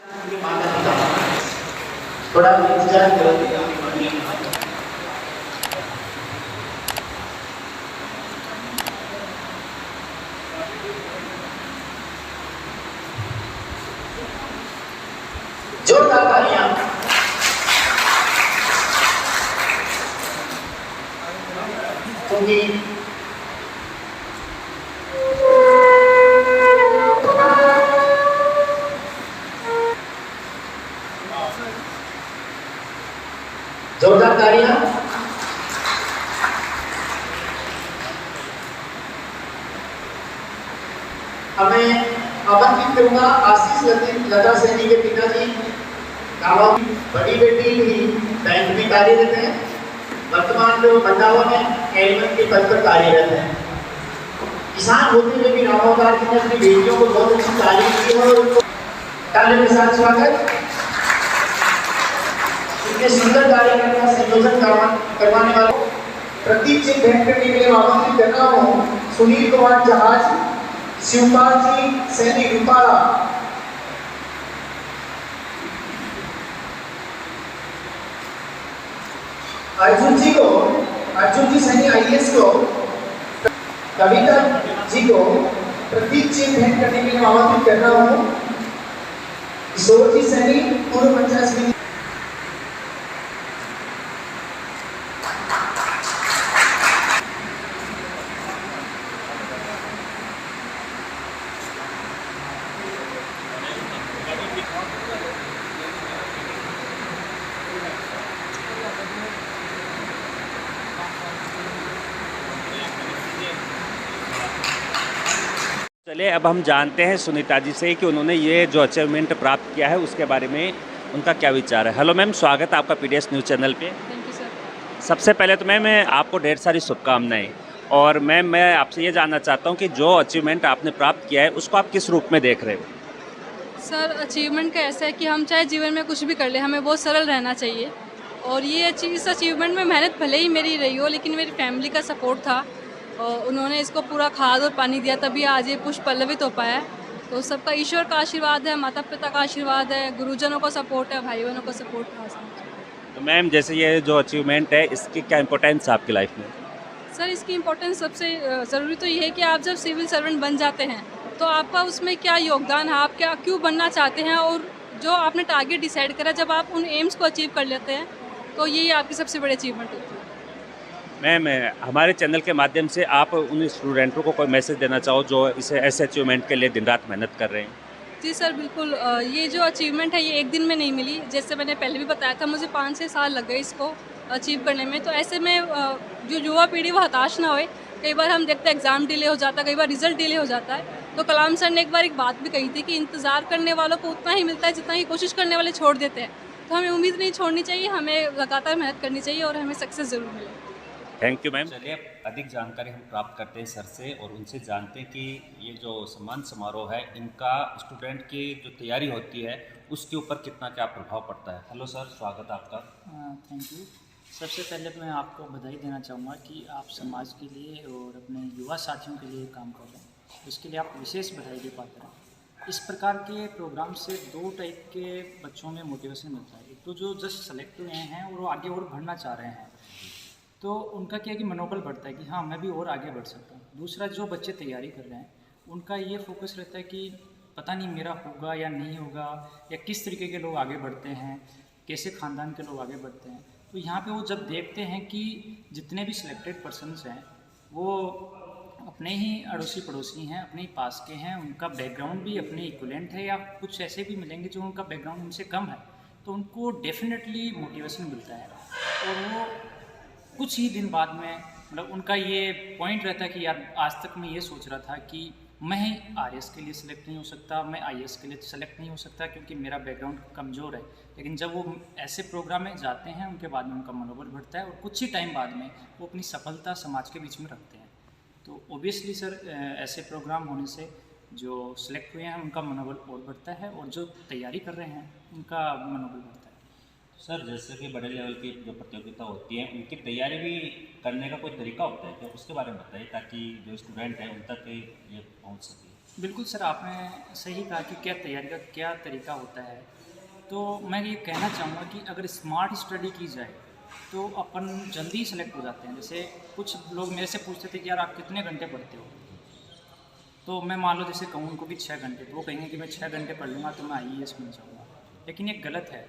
माता पिता थोड़ा इंतजार करो। जोरदार तालियां। क्योंकि जोरदार तालियां। हमें आमंत्रित करूंगा आशीष लता सैनी के पिताजी गांव की बड़ी बेटी भी बैंक में कार्यरत है, वर्तमान में वो मंडावा में एडमिन के पद पर कार्यरत है। किसान होते हुए भी रामावतार जी ने अपनी बेटियों को बहुत अच्छी तालीम दी है और उनको तालियों के साथ स्वागत। इतने सुंदर कार्यक्रम का संयोजन करवाने वाले प्रतीक सिंह भेंट करने के लिए आमंत्रित कर रहा हूँ सुनील कुमार जहाज, शिवपाल जी सैनी रूपाला, अर्जुन जी सैनी आईएएस को, कविता जी को प्रतीक सिंह भेंट करने के लिए आमंत्रित कर रहा हूँ। किशोर जी सैनी पूर्व पंचायत समिति। चलिए अब हम जानते हैं सुनीता जी से कि उन्होंने ये जो अचीवमेंट प्राप्त किया है उसके बारे में उनका क्या विचार है। हेलो मैम, स्वागत है आपका पीडीएस न्यूज़ चैनल पे। Thank you sir. सबसे पहले तो मैम आपको ढेर सारी शुभकामनाएं। और मैम मैं आपसे ये जानना चाहता हूँ कि जो अचीवमेंट आपने प्राप्त किया है उसको आप किस रूप में देख रहे हो? सर अचीवमेंट का ऐसा है कि हम चाहे जीवन में कुछ भी कर ले, हमें बहुत सरल रहना चाहिए। और ये इस अचीवमेंट में मेहनत भले ही मेरी रही हो, लेकिन मेरी फैमिली का सपोर्ट था और उन्होंने इसको पूरा खाद और पानी दिया, तभी आज ये पुष्प पल्लवित हो पाया है। तो सबका ईश्वर का आशीर्वाद है, माता पिता का आशीर्वाद है, गुरुजनों का सपोर्ट है, भाई बहनों का सपोर्ट है। तो मैम जैसे ये जो अचीवमेंट है इसकी क्या इंपॉर्टेंस है आपकी लाइफ में? सर इसकी इम्पोर्टेंस सबसे ज़रूरी तो ये है कि आप जब सिविल सर्वेंट बन जाते हैं तो आपका उसमें क्या योगदान है, आप क्या क्यों बनना चाहते हैं, और जो आपने टारगेट डिसाइड करा जब आप उन एम्स को अचीव कर लेते हैं तो यही आपकी सबसे बड़ी अचीवमेंट होती है। मैम हमारे चैनल के माध्यम से आप उन स्टूडेंटों को कोई मैसेज देना चाहो जो इसे ऐसे अचीवमेंट के लिए दिन रात मेहनत कर रहे हैं? जी सर बिल्कुल। ये जो अचीवमेंट है ये एक दिन में नहीं मिली, जैसे मैंने पहले भी बताया था, मुझे 5 से 6 साल लग गए इसको अचीव करने में। तो ऐसे में जो युवा पीढ़ी वो हताश ना होए। कई बार हम देखते हैं एग्ज़ाम डिले हो जाता है, कई बार रिजल्ट डिले हो जाता है। तो कलाम सर ने एक बार एक बात भी कही थी कि इंतज़ार करने वालों को उतना ही मिलता है जितना ही कोशिश करने वाले छोड़ देते हैं। तो हमें उम्मीद नहीं छोड़नी चाहिए, हमें लगातार मेहनत करनी चाहिए और हमें सक्सेस ज़रूर मिले। Thank you ma'am. चलिए अब अधिक जानकारी हम प्राप्त करते हैं सर से और उनसे जानते हैं कि ये जो सम्मान समारोह है इनका स्टूडेंट की जो तैयारी होती है उसके ऊपर कितना क्या प्रभाव पड़ता है। हेलो सर, स्वागत है आपका। Thank you. सबसे पहले तो मैं आपको बधाई देना चाहूँगा कि आप समाज के लिए और अपने युवा साथियों के लिए काम कर रहे हैं, इसके लिए आप विशेष बधाई के पात्र हैं। इस प्रकार के प्रोग्राम से 2 टाइप के बच्चों में मोटिवेशन मिलता है। एक तो जो जस्ट सेलेक्ट हुए हैं और वो आगे और बढ़ना चाह रहे हैं, तो उनका क्या है कि मनोबल बढ़ता है कि हाँ मैं भी और आगे बढ़ सकता हूँ। दूसरा जो बच्चे तैयारी कर रहे हैं उनका ये फोकस रहता है कि पता नहीं मेरा होगा या नहीं होगा, या किस तरीके के लोग आगे बढ़ते हैं, कैसे ख़ानदान के लोग आगे बढ़ते हैं। तो यहाँ पे वो जब देखते हैं कि जितने भी सिलेक्टेड पर्सन्स हैं वो अपने ही अड़ोसी पड़ोसी हैं, अपने ही पास के हैं, उनका बैकग्राउंड भी अपने इक्वलेंट है, या कुछ ऐसे भी मिलेंगे जो उनका बैकग्राउंड उनसे कम है, तो उनको डेफिनेटली मोटिवेशन मिलता है। और वो कुछ ही दिन बाद में मतलब उनका ये पॉइंट रहता है कि यार आज तक मैं ये सोच रहा था कि मैं आरएस के लिए सिलेक्ट नहीं हो सकता, मैं आईएएस के लिए सेलेक्ट नहीं हो सकता क्योंकि मेरा बैकग्राउंड कमज़ोर है। लेकिन जब वो ऐसे प्रोग्राम में जाते हैं उनके बाद में उनका मनोबल बढ़ता है और कुछ ही टाइम बाद में वो अपनी सफलता समाज के बीच में रखते हैं। तो ओबियसली सर ऐसे प्रोग्राम होने से जो सिलेक्ट हुए हैं उनका मनोबल और बढ़ता है और जो तैयारी कर रहे हैं उनका मनोबल बढ़ता है। सर जैसे कि बड़े लेवल की जो प्रतियोगिता होती है उनकी तैयारी भी करने का कोई तरीका होता है क्या, उसके बारे में बताइए ताकि जो स्टूडेंट है उन तक ये पहुंच सके। बिल्कुल सर, आपने सही कहा कि क्या तैयारी का क्या तरीका होता है। तो मैं ये कहना चाहूँगा कि अगर स्मार्ट स्टडी की जाए तो अपन जल्दी सेलेक्ट हो जाते हैं। जैसे कुछ लोग मेरे से पूछते थे कि यार आप कितने घंटे पढ़ते हो, तो मैं मान लो जैसे कहूँ उनको कि 6 घंटे, तो वो कहेंगे कि मैं 6 घंटे पढ़ लूँगा तो मैं IAS बन जाऊँगा। लेकिन ये गलत है,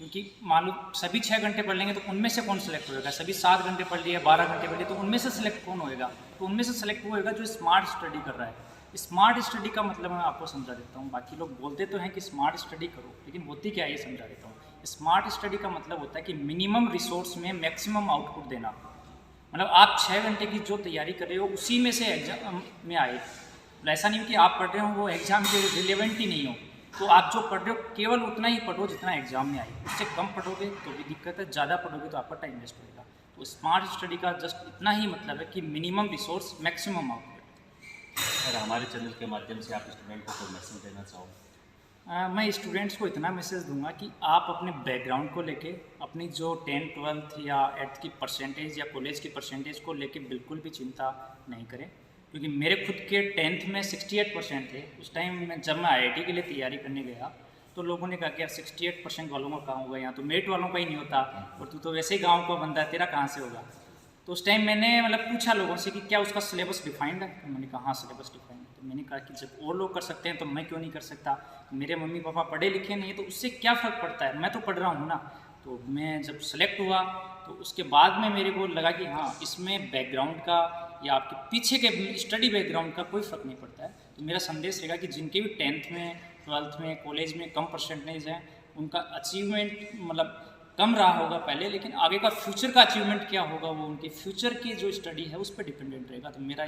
क्योंकि मान लो सभी 6 घंटे पढ़ लेंगे तो उनमें से कौन सेलेक्ट होएगा। सभी 7 घंटे पढ़ लिए, 12 घंटे पढ़ लिए, तो उनमें से सेलेक्ट कौन होएगा। तो उनमें से सेलेक्ट वो होएगा जो स्मार्ट स्टडी कर रहा है। स्मार्ट स्टडी का मतलब मैं आपको समझा देता हूँ। बाकी लोग बोलते तो हैं कि स्मार्ट स्टडी करो, लेकिन होती क्या है ये समझा देता हूँ। स्मार्ट स्टडी का मतलब होता है कि मिनिमम रिसोर्स में मैक्सिमम आउटपुट देना। मतलब आप 6 घंटे की जो तैयारी कर रहे हो उसी में से एग्जाम में आए। ऐसा नहीं हो कि आप पढ़ रहे हो वो एग्जाम के रिलेवेंट ही नहीं हो, तो आप जो पढ़ रहे हो केवल उतना ही पढ़ो जितना एग्जाम में आए। उससे कम पढ़ोगे तो भी दिक्कत है, ज़्यादा पढ़ोगे तो आपका टाइम वेस्ट होगा। तो स्मार्ट स्टडी का जस्ट इतना ही मतलब है कि मिनिमम रिसोर्स मैक्सिमम आउटपुट। और हमारे चैनल के माध्यम से आप स्टूडेंट को कोई मैसेज देना चाहो? मैं स्टूडेंट्स को इतना मैसेज दूंगा कि आप अपने बैकग्राउंड को लेके, अपनी जो 10th 12th या 8th की परसेंटेज या कॉलेज की परसेंटेज को लेके बिल्कुल भी चिंता नहीं करें। क्योंकि मेरे खुद के 10th में 68% थे। उस टाइम में जब मैं IIT के लिए तैयारी करने गया तो लोगों ने कहा कि यार 68% वालों का कहाँ होगा, यहाँ तो मेट वालों का ही नहीं होता, और तू तो वैसे ही गाँव का बंदा है, तेरा कहाँ से होगा। तो उस टाइम मैंने मतलब पूछा लोगों से कि क्या उसका सिलेबस डिफाइंड है। तो मैंने कहा हाँ सिलेबस डिफाइंड है। तो मैंने कहा कि जब और लोग कर सकते हैं तो मैं क्यों नहीं कर सकता। मेरे मम्मी पापा पढ़े लिखे नहीं है तो उससे क्या फ़र्क पड़ता है, मैं तो पढ़ रहा हूँ ना। तो मैं जब सेलेक्ट हुआ तो उसके बाद में मेरे को लगा कि हाँ इसमें बैकग्राउंड का या आपके पीछे के स्टडी बैकग्राउंड का कोई फ़र्क नहीं पड़ता है। तो मेरा संदेश रहेगा कि जिनके भी 10th में 12th में कॉलेज में कम परसेंटेज हैं उनका अचीवमेंट मतलब कम रहा होगा पहले, लेकिन आगे का फ्यूचर का अचीवमेंट क्या होगा वो उनके फ्यूचर की जो स्टडी है उस पर डिपेंडेंट रहेगा। तो मेरा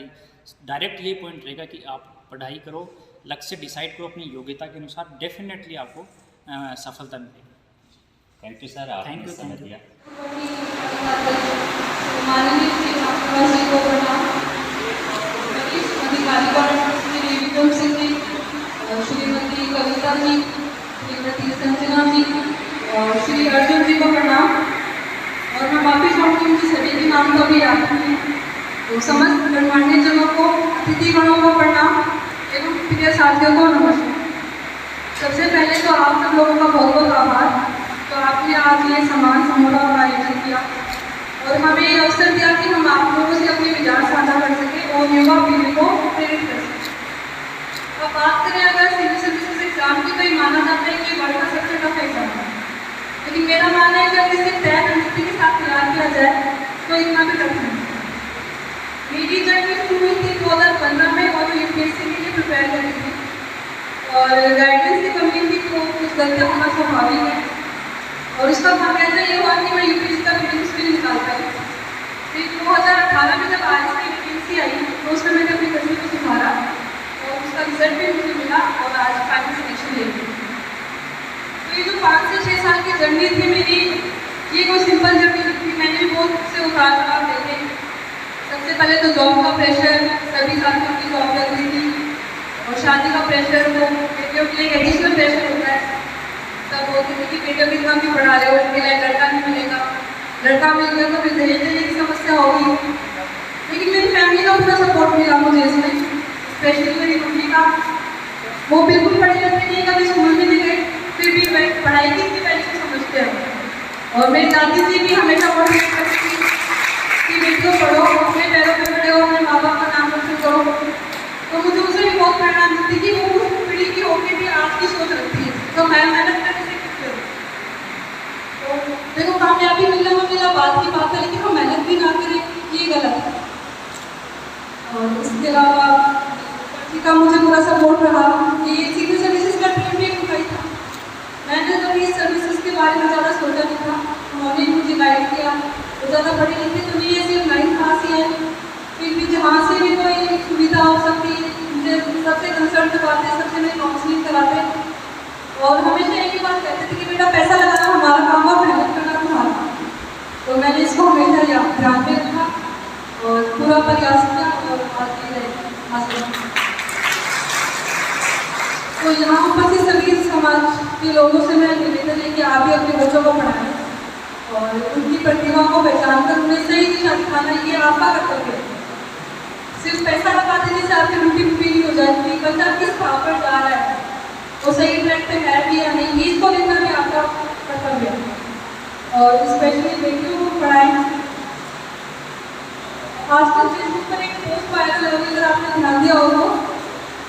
डायरेक्ट ये पॉइंट रहेगा कि आप पढ़ाई करो, लक्ष्य डिसाइड करो अपनी योग्यता के अनुसार, डेफिनेटली आपको सफलता मिलेगी। थैंक यू सर, आपने समय दिया। माननीय श्री महात्मा जी को प्रणाम। वरिष्ठ अधिकारीगण श्री विक्रम सिंह जी, श्रीमती कविता जी, श्रीमती संजना जी और श्री अर्जुन जी को प्रणाम। और मैं माफी चाहूँगी मुझे सभी के नाम का भी याद नहीं। तो समस्त गणमान्य जनों को, अतिथिगणों को प्रणाम एवं प्रिय साथियों को नमस्कार। सबसे पहले तो आप सब लोगों का बहुत बहुत आभार। तो आपने आज ये सम्मान समारोह का आयोजन किया और हमें ये अवसर दिया कि हम आप लोगों से अपने विचार साझा कर सकें और युवा पीढ़ी को प्रेरित कर सकें। अब बात करें अगर सिविल सर्विसेज एग्जाम की, तो ये माना जाता है कि वर्ल्ड का सबसे टफ एग्जाम है, लेकिन मेरा मानना है कि अगर इसे तय रणनीति के साथ तैयार किया जाए तो इतना भी टफ नहीं। मेरी जर्नी शुरू हुई थी 2015 में और UPSC के लिए प्रिपेयर कर रही थी और गाइडेंस की कमी थी तो कुछ गलतियाँ होना स्वाभाविक है और उसका खामियाजा ये हुआ कि मैं UPSC का प्रीलिम्स भी नहीं निकाल पाई। फिर 2018 में जब RS की वैकेंसी आई तो उसमें मैंने अपनी तस्वीर को सुधारा और उसका रिजल्ट भी मुझे मिला और आज फाइनल सिलेक्शन ले ली। तो ये जो 5 से 6 साल की जर्नी थी मेरी, ये कोई सिंपल जर्नी नहीं थी। मैंने भी बहुत से उतार चढ़ाव देखे। सबसे पहले तो जॉब का प्रेशर, सभी साथियों की जॉब लग रही थी और शादी का प्रेशर, वो बेटियों के लिए एडिशनल प्रेशर होता है। सब बोलते थे कि बेटियों की इतना क्यों पढ़ा रहे हो, उनके लिए लड़का नहीं मिलेगा, लड़का मिल गया तो फिर दहेज देने की समस्या होगी। लेकिन मेरी फैमिली का पूरा सपोर्ट मिला मुझे इसमें, स्पेशली मेरी मम्मी का। वो बिल्कुल पढ़े लिखे नहीं, कभी स्कूल में नहीं गए, फिर भी पढ़ाई की इतनी वैल्यू समझते हैं। और मेरी दादी जी भी हमेशा मोटिवेट करती थी कि बेटियों पढ़ो, अपने पैरों पर खड़े हो, अपने माँ बाप का नाम रोशन करो। तो मुझे उनसे भी बहुत प्रेरणा मिलती कि वो उस पीढ़ी की होकर भी आज की सोच रखती है, तो मैं मेहनत करने से कुछ करूँ। तो देखो कामयाबी मिलना बात की बात है, लेकिन हम मेहनत भी ना करें ये गलत है। और इसके अलावा पति का मुझे पूरा सपोर्ट रहा कि सिविल सर्विसेज का ड्रीम भी उनका ही था। मैंने कभी इस सर्विसेज के बारे में ज़्यादा सोचा नहीं था, उन्होंने मुझे गाइड किया। वो ज़्यादा पढ़ी लिखी तो नहीं है, सिर्फ 9th क्लास ही है, फिर भी जहाँ से भी कोई सुविधा हो सकती है मुझे सबसे कंसर्न करवाते, सबसे मेरी काउंसलिंग कराते और हमेशा एक ही बात कहते थे कि बेटा पैसा लगाना हमारा काम है, मेहनत करना तुम्हारा। तो मैंने इसको हमेशा ध्यान में रखा और पूरा प्रयास किया और हासिल किया। तो यहाँ पर से सभी समाज के लोगों से मैं निवेदन है कि आप भी अपने बच्चों को पढ़ाएं और उनकी प्रतिभा को पहचान कर उन्हें सही दिशा दिखाना, ये आपका कर्तव्य है। सिर्फ पैसा लगा देने से आपकी रूटीन पूरी हो जाती है, बच्चा किस भाव पर जा रहा है, वो सही ट्रैक पे है भी या नहीं, इसको देखना भी आपका कर्तव्य है। और स्पेशली बेटियों को पढ़ाएं। आजकल फेसबुक पर एक पोस्ट वायरल हो रही, अगर आपने ध्यान दिया हो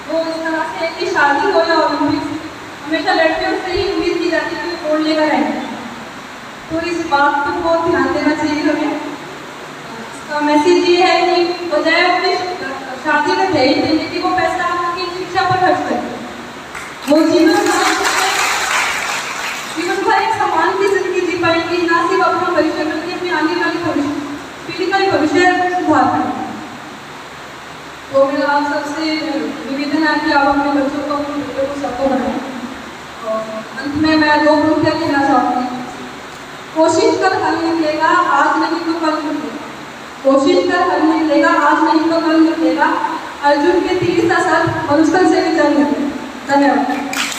वो इस तरह से है कि शादी हो या ओलंपिक्स, हमेशा लड़कियों से ही उम्मीद की जाती है कि गोल्ड लेकर आएंगे। तो इस बात पर बहुत ध्यान देना चाहिए हमें। इसका मैसेज ये है कि बजाय अपने शादी में दहेज देने की, वो पैसा आपकी शिक्षा पर खर्च करें, वो जीवन भर एक समान की जिंदगी जी पाएंगी, ना सिर्फ अपना भविष्य बल्कि अपनी आने वाली पीढ़ी का भविष्य सुधार करें। तो मेरा आप सबसे निवेदन है कि आप अपने बच्चों को, अपने बेटों को सबको बनाएं। और अंत में मैं 2 पंक्तियां कहना चाहूँगी। कोशिश कर हल निकलेगा, आज नहीं तो कल निकलेगा। कोशिश कर हल निकलेगा, आज नहीं तो कल निकलेगा। अर्जुन के 30 साल मनुष्य से भी जंग निकलेगा। धन्यवाद।